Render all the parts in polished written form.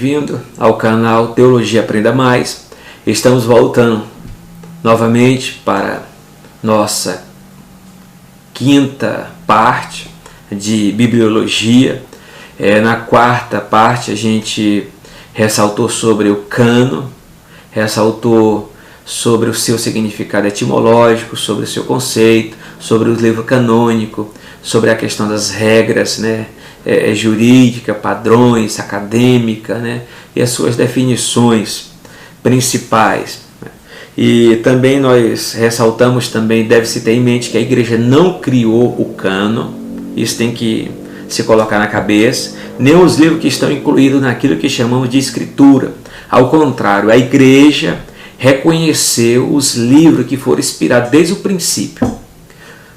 bem-vindo ao canal Teologia Aprenda Mais. Estamos voltando novamente para nossa quinta parte de Bibliologia. Na quarta parte a gente ressaltou sobre o cânon, ressaltou sobre o seu significado etimológico, sobre o seu conceito, sobre o livro canônico, sobre a questão das regras, jurídica, padrões, acadêmica, e as suas definições principais. E também nós ressaltamos também, deve-se ter em mente que a igreja não criou o cânon, isso tem que se colocar na cabeça, nem os livros que estão incluídos naquilo que chamamos de escritura. Ao contrário, a igreja reconheceu os livros que foram inspirados desde o princípio,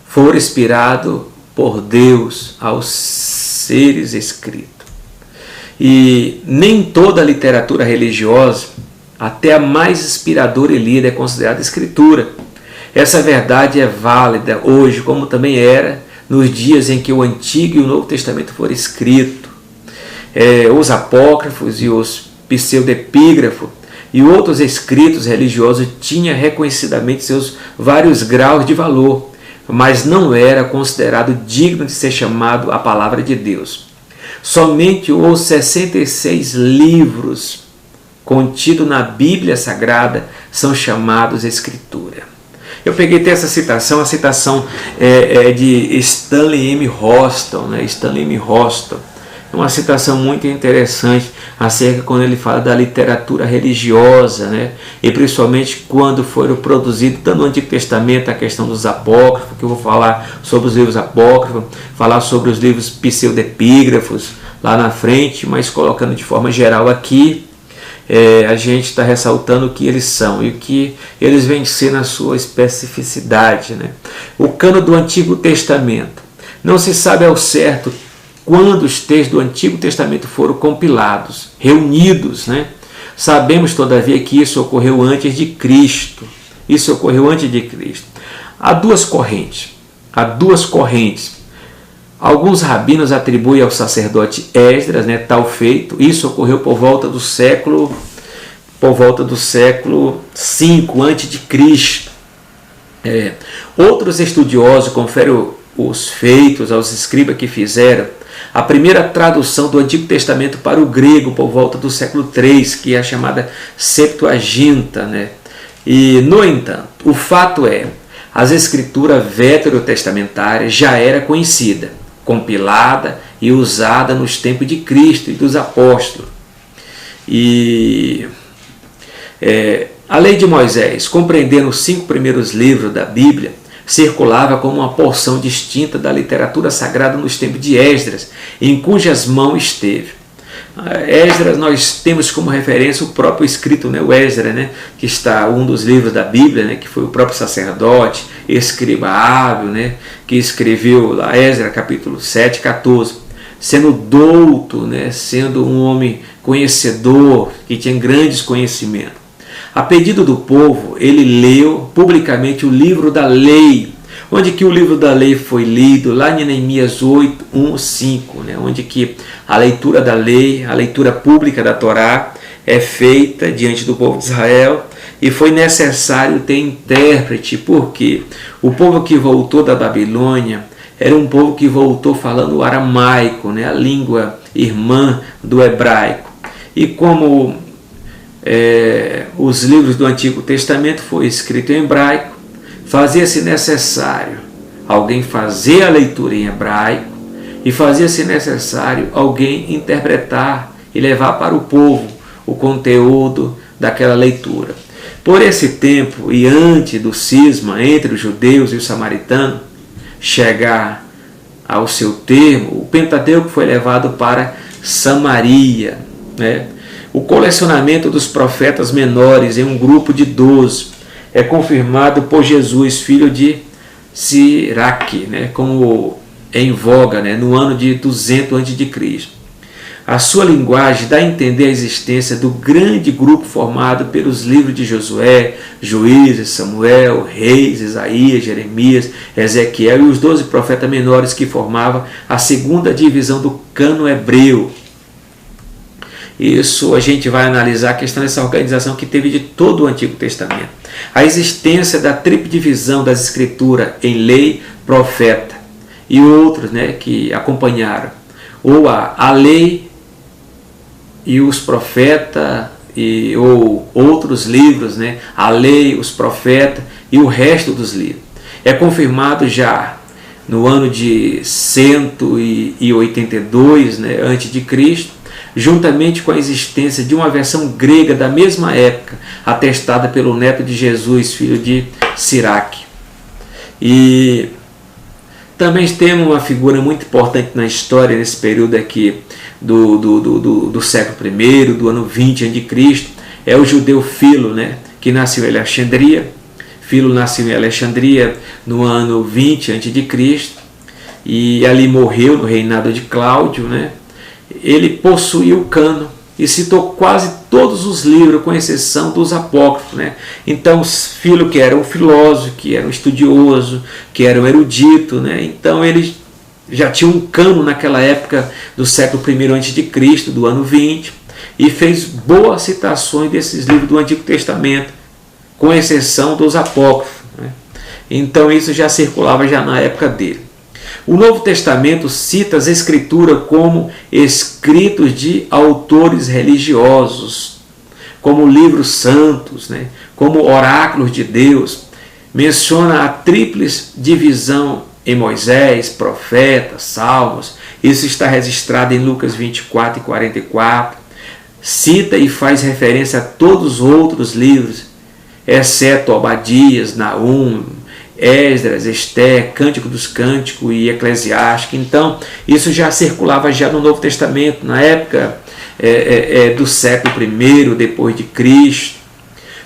foram inspirados por Deus aos seres escritos. E nem toda a literatura religiosa, até a mais inspiradora e lida, é considerada escritura. Essa verdade é válida hoje, como também era nos dias em que o Antigo e o Novo Testamento foram escritos. Os apócrifos e os pseudepígrafos e outros escritos religiosos tinham reconhecidamente seus vários graus de valor, mas não era considerado digno de ser chamado a palavra de Deus. Somente os 66 livros contidos na Bíblia Sagrada são chamados Escritura. Eu peguei até essa citação, a citação é de Stanley M. Houston, Stanley M. Houston. É uma citação muito interessante acerca quando ele fala da literatura religiosa, e principalmente quando foram produzidos, tanto no Antigo Testamento, a questão dos apócrifos, que eu vou falar sobre os livros apócrifos, falar sobre os livros pseudepígrafos lá na frente, mas colocando de forma geral aqui, a gente está ressaltando o que eles são e o que eles vêm ser na sua especificidade. O cânon do Antigo Testamento. Não se sabe ao certo quando os textos do Antigo Testamento foram compilados, reunidos. Sabemos, todavia, que isso ocorreu antes de Cristo. Há duas correntes. Alguns rabinos atribuem ao sacerdote Esdras, tal feito. Isso ocorreu por volta do século V a.C. Outros estudiosos conferem os feitos aos escribas que fizeram a primeira tradução do Antigo Testamento para o grego por volta do século III, que é a chamada Septuaginta. E, no entanto, o fato é, as escrituras veterotestamentárias já era conhecida, compilada e usada nos tempos de Cristo e dos apóstolos. E a lei de Moisés, compreendendo os 5 primeiros livros da Bíblia, circulava como uma porção distinta da literatura sagrada nos tempos de Esdras, em cujas mãos esteve. Esdras, nós temos como referência o próprio escrito, o Esdras, que está um dos livros da Bíblia, que foi o próprio sacerdote, escriba hábil, que escreveu lá Esdras capítulo 7, 14, sendo douto, sendo um homem conhecedor, que tinha grandes conhecimentos. A pedido do povo, ele leu publicamente o livro da lei, onde que o livro da lei foi lido, lá em Neemias 8, 1, 5, onde que a leitura da lei, a leitura pública da Torá é feita diante do povo de Israel, e foi necessário ter intérprete, porque o povo que voltou da Babilônia era um povo que voltou falando o aramaico, a língua irmã do hebraico. E como os livros do Antigo Testamento foi escrito em hebraico, fazia-se necessário alguém fazer a leitura em hebraico e fazia-se necessário alguém interpretar e levar para o povo o conteúdo daquela leitura. Por esse tempo e antes do cisma entre os judeus e os samaritanos chegar ao seu termo, o Pentateuco foi levado para Samaria. O colecionamento dos profetas menores em um grupo de 12 é confirmado por Jesus, filho de Siraque, como em voga, no ano de 200 a.C. A sua linguagem dá a entender a existência do grande grupo formado pelos livros de Josué, Juízes, Samuel, Reis, Isaías, Jeremias, Ezequiel e os 12 profetas menores que formavam a segunda divisão do cânon hebreu. isso a gente vai analisar a questão dessa organização que teve de todo o Antigo Testamento. A existência da tríplice divisão das Escrituras em lei, profeta e outros, né, que acompanharam, ou a lei e os profetas, ou outros livros, né, a lei, os profetas e o resto dos livros. É confirmado já no ano de 182, né, antes de Cristo, juntamente com a existência de uma versão grega da mesma época, atestada pelo neto de Jesus, filho de Siraque. E também temos uma figura muito importante na história, nesse período aqui do século I, do ano 20 a.C., é o judeu Filo, né, que nasceu em Alexandria. Filo nasceu em Alexandria no ano 20 a.C. e ali morreu no reinado de Cláudio, né? Ele possuía o cano e citou quase todos os livros, com exceção dos apócrifos, né? Então, Filo, que era um filósofo, que era um estudioso, que era um erudito, né? Então ele já tinha um cano naquela época do século I a.C., do ano 20, e fez boas citações desses livros do Antigo Testamento, com exceção dos apócrifos, né? Então isso já circulava já na época dele. O Novo Testamento cita as Escrituras como escritos de autores religiosos, como livros santos, né? Como oráculos de Deus. Menciona a tríplice divisão em Moisés, profetas, salmos. Isso está registrado em Lucas 24 e 44. Cita e faz referência a todos os outros livros, exceto Obadias, Naum, Esdras, Esté, Cântico dos Cânticos e Eclesiástico. Então, isso já circulava já no Novo Testamento, na época do século I depois de Cristo.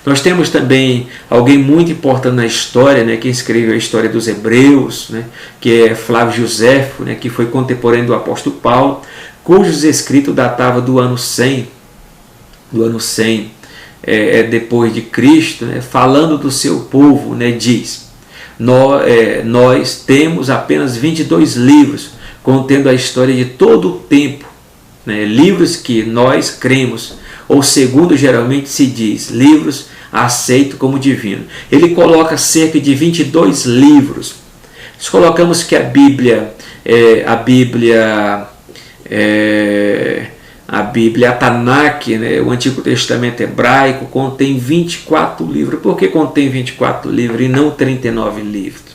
Nós temos também alguém muito importante na história, né, que escreveu a história dos Hebreus, né, que é Flávio Josefo, né, que foi contemporâneo do apóstolo Paulo, cujos escritos datavam do ano 100, depois de Cristo, né, falando do seu povo, né, diz: nós temos apenas 22 livros contendo a história de todo o tempo, né, livros que nós cremos, ou segundo geralmente se diz, livros aceitos como divino. Ele coloca cerca de 22 livros. Nós colocamos que a Bíblia, a Tanakh, né, o Antigo Testamento hebraico, contém 24 livros. Por que contém 24 livros e não 39 livros?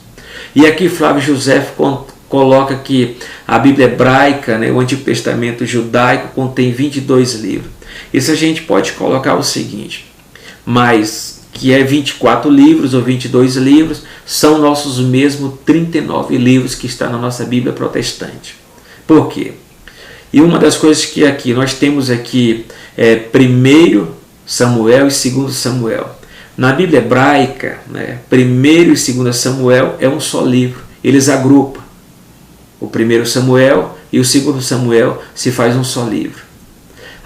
E aqui Flávio Josefo coloca que a Bíblia hebraica, né, o Antigo Testamento judaico, contém 22 livros. Isso a gente pode colocar o seguinte: mas que é 24 livros ou 22 livros, são nossos mesmos 39 livros que está na nossa Bíblia protestante. Por quê? E uma das coisas que aqui nós temos aqui é 1 Samuel e 2 Samuel. Na Bíblia hebraica, né, 1 e 2 Samuel é um só livro. Eles agrupam. O 1 Samuel e o 2 Samuel se faz um só livro.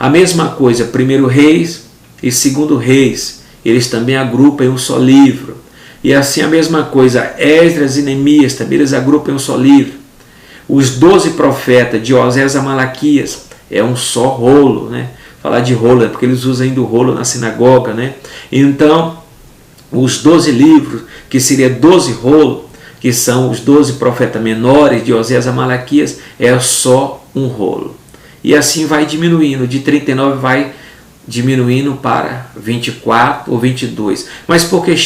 A mesma coisa, 1 Reis e 2 Reis, eles também agrupam em um só livro. E assim a mesma coisa, Esdras e Neemias, também eles agrupam em um só livro. Os 12 profetas, de Osés a Malaquias, é um só rolo, né? Falar de rolo é porque eles usam ainda o rolo na sinagoga, né? Então, os 12 livros, que seria 12 rolos, que são os 12 profetas menores, de Osés a Malaquias, é só um rolo. E assim vai diminuindo, de 39 vai diminuindo para 24 ou 22. Mas por que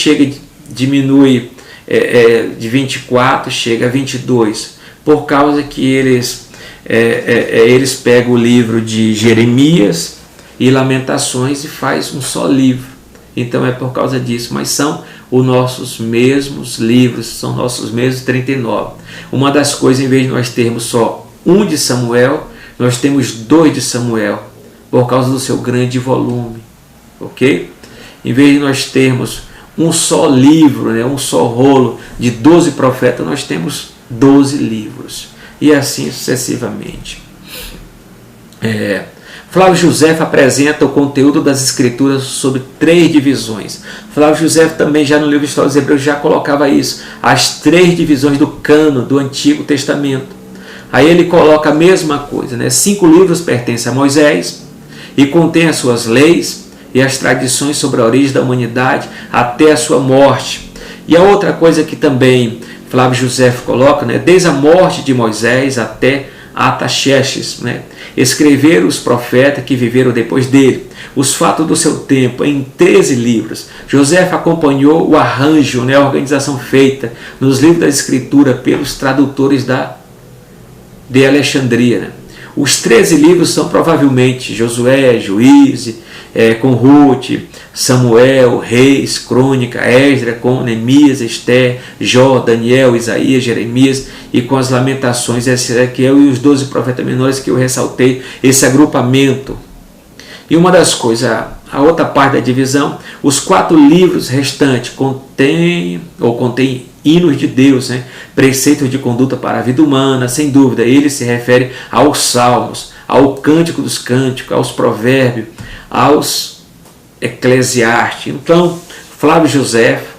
diminui de 24, chega a 22? Por causa que eles pegam o livro de Jeremias e Lamentações e faz um só livro. Então é por causa disso, mas são os nossos mesmos livros, são nossos mesmos 39. Uma das coisas, em vez de nós termos só um de Samuel, nós temos 2 de Samuel, por causa do seu grande volume, ok? Em vez de nós termos um só livro, né, um só rolo de 12 profetas, nós temos 12 livros, e assim sucessivamente. Flávio Josefo apresenta o conteúdo das Escrituras sobre 3 divisões. Flávio Josefo também, já no livro de História dos Hebreus, já colocava isso, as 3 divisões do cano do Antigo Testamento. Aí ele coloca a mesma coisa, né? 5 livros pertencem a Moisés, e contém as suas leis e as tradições sobre a origem da humanidade até a sua morte. E a outra coisa que também Flávio Josefo coloca, né, desde a morte de Moisés até Artaxerxes, né, escreveram os profetas que viveram depois dele, os fatos do seu tempo, em 13 livros. Josefo acompanhou o arranjo, né, a organização feita nos livros da Escritura pelos tradutores de Alexandria. Né. Os 13 livros são provavelmente Josué, Juízes, com Ruth, Samuel, Reis, Crônica, Esdras, com Neemias, Esther, Jó, Daniel, Isaías, Jeremias, e com as Lamentações, Ezequiel e os 12 profetas menores que eu ressaltei, esse agrupamento. E uma das coisas, a outra parte da divisão, os 4 livros restantes contêm hinos de Deus, né? Preceitos de conduta para a vida humana, sem dúvida. Ele se refere aos Salmos, ao Cântico dos Cânticos, aos Provérbios, aos Eclesiastes. Então, Flávio Josefo,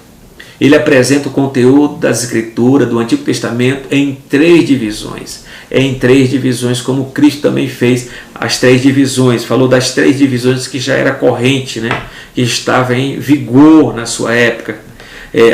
ele apresenta o conteúdo das Escrituras do Antigo Testamento em 3 divisões. Em 3 divisões, como Cristo também fez as 3 divisões. Falou das 3 divisões que já era corrente, né? Que estava em vigor na sua época.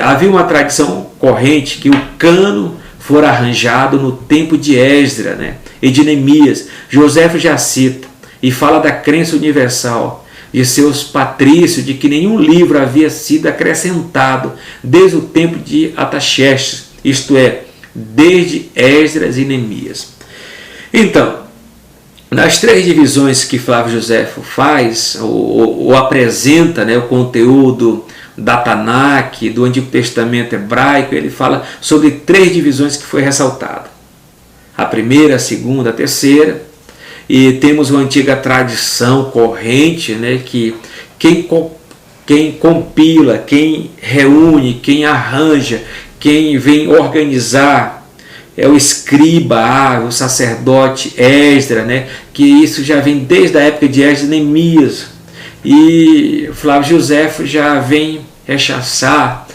Havia uma tradição corrente que o cano fora arranjado no tempo de Esdras, né, e de Neemias. Josefo já cita e fala da crença universal de seus patrícios de que nenhum livro havia sido acrescentado desde o tempo de Artaxerxes, isto é, desde Esdras e Neemias. Então, nas 3 divisões que Flávio Josefo faz, ou apresenta, né, o conteúdo da Tanakh, do Antigo Testamento hebraico, ele fala sobre 3 divisões que foi ressaltado. A primeira, a segunda, a terceira, e temos uma antiga tradição corrente, né, que quem compila, quem reúne, quem arranja, quem vem organizar é o escriba, o sacerdote Esdras, né, que isso já vem desde a época de Esdras e Neemias. E Flávio Josefo já vem rechaçar,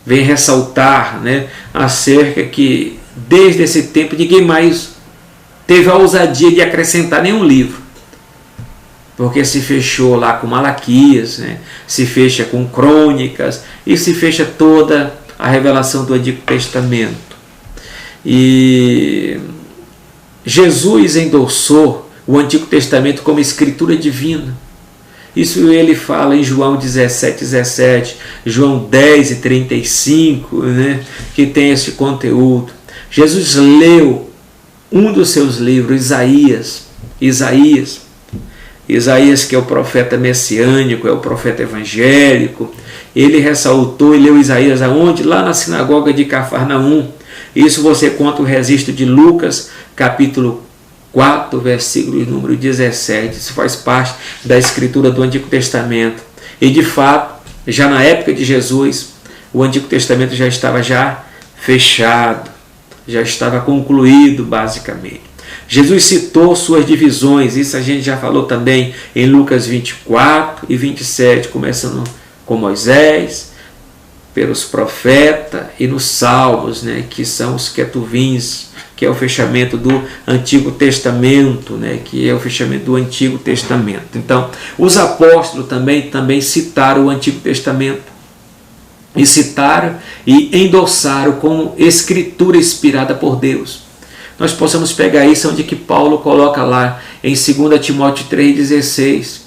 vem ressaltar, né, acerca que desde esse tempo ninguém mais teve a ousadia de acrescentar nenhum livro, porque se fechou lá com Malaquias, né, se fecha com Crônicas e se fecha toda a revelação do Antigo Testamento. E Jesus endossou o Antigo Testamento como escritura divina. Isso ele fala em João 17:17, João 10:35, né, que tem esse conteúdo. Jesus leu um dos seus livros, Isaías, que é o profeta messiânico, é o profeta evangélico. Ele ressaltou e leu Isaías aonde? Lá na sinagoga de Cafarnaum. Isso você conta o registro de Lucas, capítulo 4, versículo número 17. Isso faz parte da escritura do Antigo Testamento. E de fato, já na época de Jesus, o Antigo Testamento já estava fechado, já estava concluído basicamente. Jesus citou suas divisões, isso a gente já falou também em Lucas 24 e 27, começando com Moisés, pelos profetas e nos Salmos, né, que são os quetuvins, que é o fechamento do Antigo Testamento, né, que é o fechamento do Antigo Testamento. Então, os apóstolos também citaram o Antigo Testamento, e citaram e endossaram como escritura inspirada por Deus. Nós possamos pegar isso onde que Paulo coloca lá em 2 Timóteo 3,16,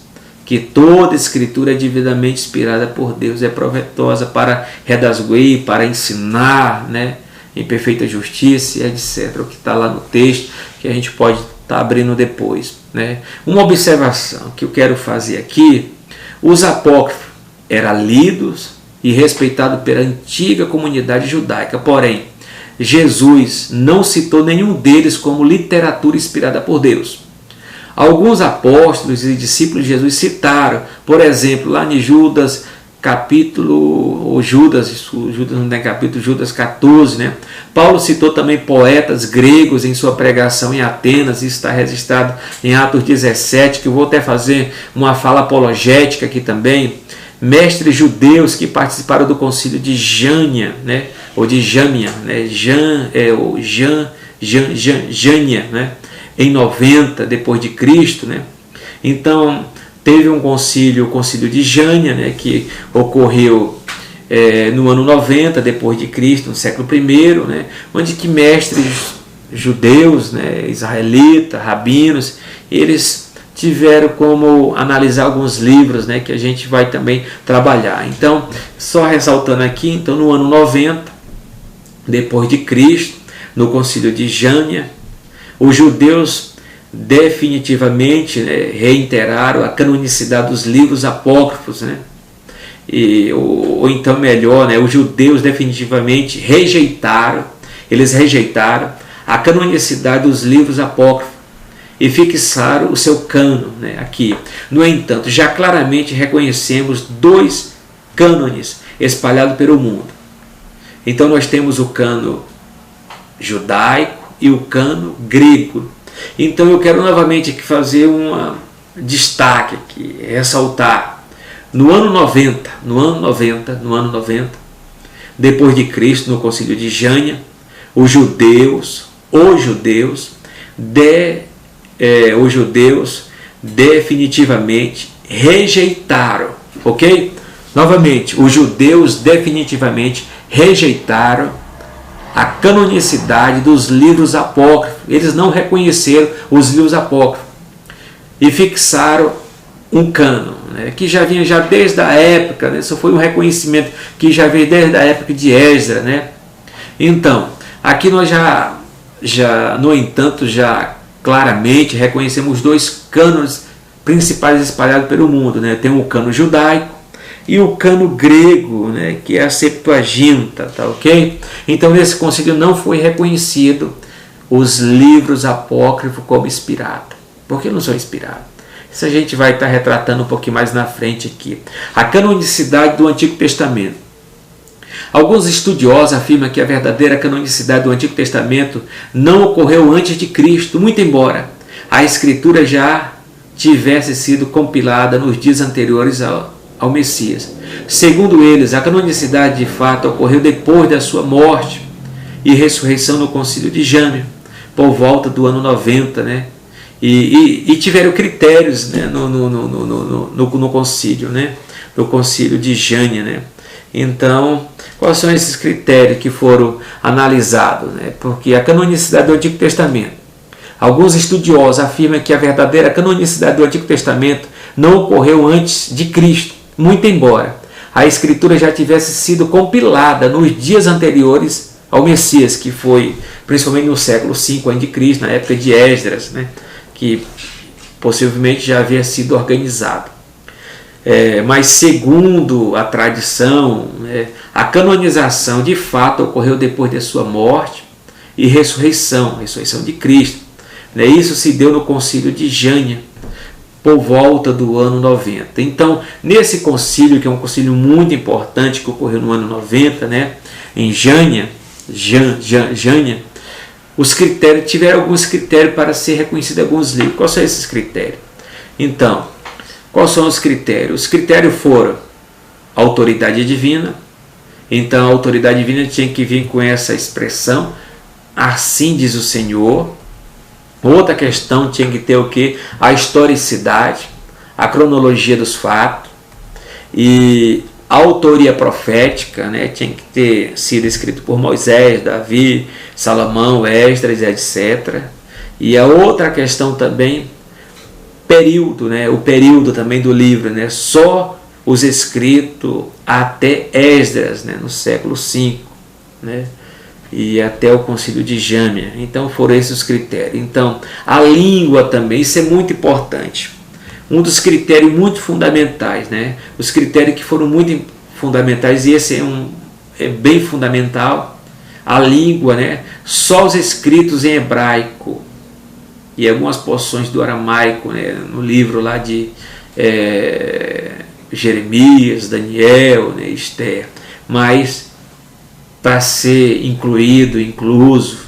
que toda escritura é devidamente inspirada por Deus, é proveitosa para redarguir, para ensinar, né, em perfeita justiça, etc. O que está lá no texto, que a gente pode estar abrindo depois, né. Uma observação que eu quero fazer aqui: os apócrifos eram lidos e respeitados pela antiga comunidade judaica, porém, Jesus não citou nenhum deles como literatura inspirada por Deus. Alguns apóstolos e discípulos de Jesus citaram, por exemplo, lá em Judas, Judas 14, né? Paulo citou também poetas gregos em sua pregação em Atenas, isso está registrado em Atos 17, que eu vou até fazer uma fala apologética aqui também. Mestres judeus que participaram do concílio de Jânia, né? Ou de Jâmia, né? Jânia, né? Em 90 depois de Cristo, né? Então Teve um concílio, o concílio de Jânia, né, que ocorreu no ano 90 depois de Cristo, no século I, né, onde que mestres judeus, né, israelitas, rabinos, eles tiveram como analisar alguns livros, né, que a gente vai também trabalhar. Então, só ressaltando aqui, então no ano 90 depois de Cristo, no concílio de Jânia, os judeus definitivamente, né, reiteraram a canonicidade dos livros apócrifos, né? Ou então melhor, né, os judeus definitivamente rejeitaram a canonicidade dos livros apócrifos e fixaram o seu cânon, né, aqui. No entanto, já claramente reconhecemos dois cânones espalhados pelo mundo. Então nós temos o cânon judaico e o cânon grego. Então eu quero novamente aqui fazer um destaque aqui, ressaltar. No ano 90, depois de Cristo, no concílio de Jânia, os judeus definitivamente rejeitaram, ok? Novamente, os judeus definitivamente rejeitaram a canonicidade dos livros apócrifos. Eles não reconheceram os livros apócrifos e fixaram um cânon, né, que já vinha já desde a época, né, isso foi um reconhecimento que já veio desde a época de Esdras, né? Então, aqui nós no entanto, já claramente reconhecemos dois cânones principais espalhados pelo mundo, né? Tem o cânon judaico e o cânon grego, né, que é a Septuaginta, tá ok? Então nesse concílio não foi reconhecido os livros apócrifos como inspirados. Por que não são inspirados? Isso a gente vai estar retratando um pouquinho mais na frente aqui. A canonicidade do Antigo Testamento. Alguns estudiosos afirmam que a verdadeira canonicidade do Antigo Testamento não ocorreu antes de Cristo, muito embora a Escritura já tivesse sido compilada nos dias anteriores ao Messias. Segundo eles, a canonicidade de fato ocorreu depois da sua morte e ressurreição no concílio de Jânia, por volta do ano 90, né? E tiveram critérios, né, no concílio, né? No concílio de Jânia, né? Então, quais são esses critérios que foram analisados, né? Porque a canonicidade do Antigo Testamento, alguns estudiosos afirmam que a verdadeira canonicidade do Antigo Testamento não ocorreu antes de Cristo, muito embora a Escritura já tivesse sido compilada nos dias anteriores ao Messias, que foi principalmente no século V a.C., na época de Esdras, né? Que possivelmente já havia sido organizado. Mas segundo a tradição, a canonização de fato ocorreu depois de sua morte e ressurreição de Cristo. Isso se deu no concílio de Jânia, por volta do ano 90. Então, nesse concílio, que é um concílio muito importante, que ocorreu no ano 90, né, em Jânia, os critérios, tiveram alguns critérios para ser reconhecido alguns livros. Quais são esses critérios? Então, quais são os critérios? Os critérios foram autoridade divina. Então, a autoridade divina tinha que vir com essa expressão, assim diz o Senhor. Outra questão tinha que ter o quê? A historicidade, a cronologia dos fatos e a autoria profética, né? Tinha que ter sido escrito por Moisés, Davi, Salomão, Esdras, etc. E a outra questão também, período, né? O período também do livro, né? Só os escritos até Esdras, né? No século V, né? E até o concílio de Jânia. Então foram esses os critérios. Então a língua também, isso é muito importante. Um dos critérios muito fundamentais, né? Os critérios que foram muito fundamentais, e esse é bem fundamental, a língua, né? Só os escritos em hebraico e algumas porções do aramaico, né? No livro lá de Jeremias, Daniel, né? Esther, mas para ser incluso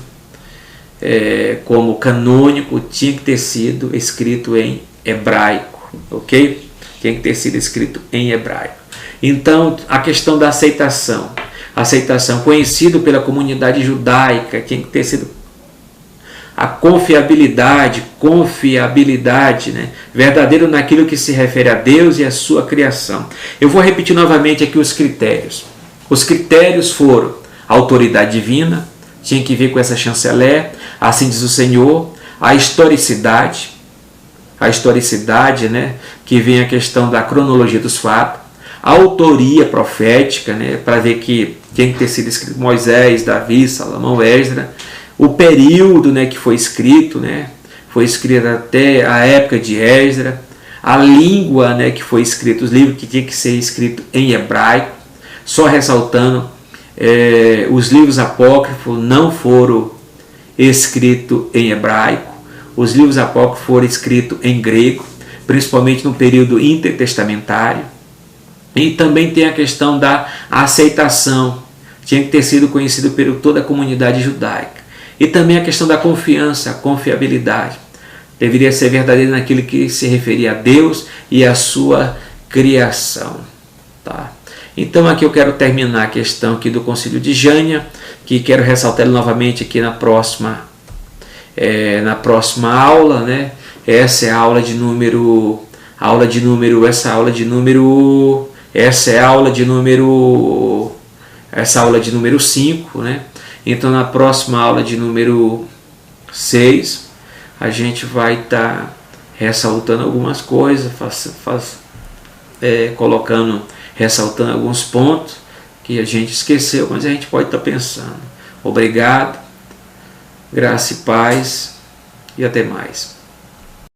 como canônico, tinha que ter sido escrito em hebraico, ok? Tinha que ter sido escrito em hebraico. Então, a questão da aceitação conhecido pela comunidade judaica, tinha que ter sido a confiabilidade, né? Verdadeiro naquilo que se refere a Deus e a sua criação. Eu vou repetir novamente aqui os critérios. Os critérios foram a autoridade divina, tinha que ver com essa chanceler, assim diz o Senhor, a historicidade, né? Que vem a questão da cronologia dos fatos, a autoria profética, né? Para ver que tem que ter sido escrito Moisés, Davi, Salomão, Esdras, o período, né, que foi escrito, né? Foi escrito até a época de Esdras, a língua, né, que foi escrito, os livros que tinha que ser escrito em hebraico, só ressaltando, os livros apócrifos não foram escritos em hebraico, os livros apócrifos foram escritos em grego, principalmente no período intertestamentário, e também tem a questão da aceitação, tinha que ter sido conhecido por toda a comunidade judaica. E também a questão da confiança, a confiabilidade. Deveria ser verdadeiro naquilo que se referia a Deus e a sua criação. Tá? Então aqui eu quero terminar a questão aqui do Concílio de Jânia, que quero ressaltar novamente aqui na próxima aula, né? Essa é a aula de número 5, né? Então, na próxima aula de número 6, a gente vai estar ressaltando algumas coisas, ressaltando alguns pontos que a gente esqueceu, mas a gente pode estar pensando. Obrigado, graça e paz, e até mais.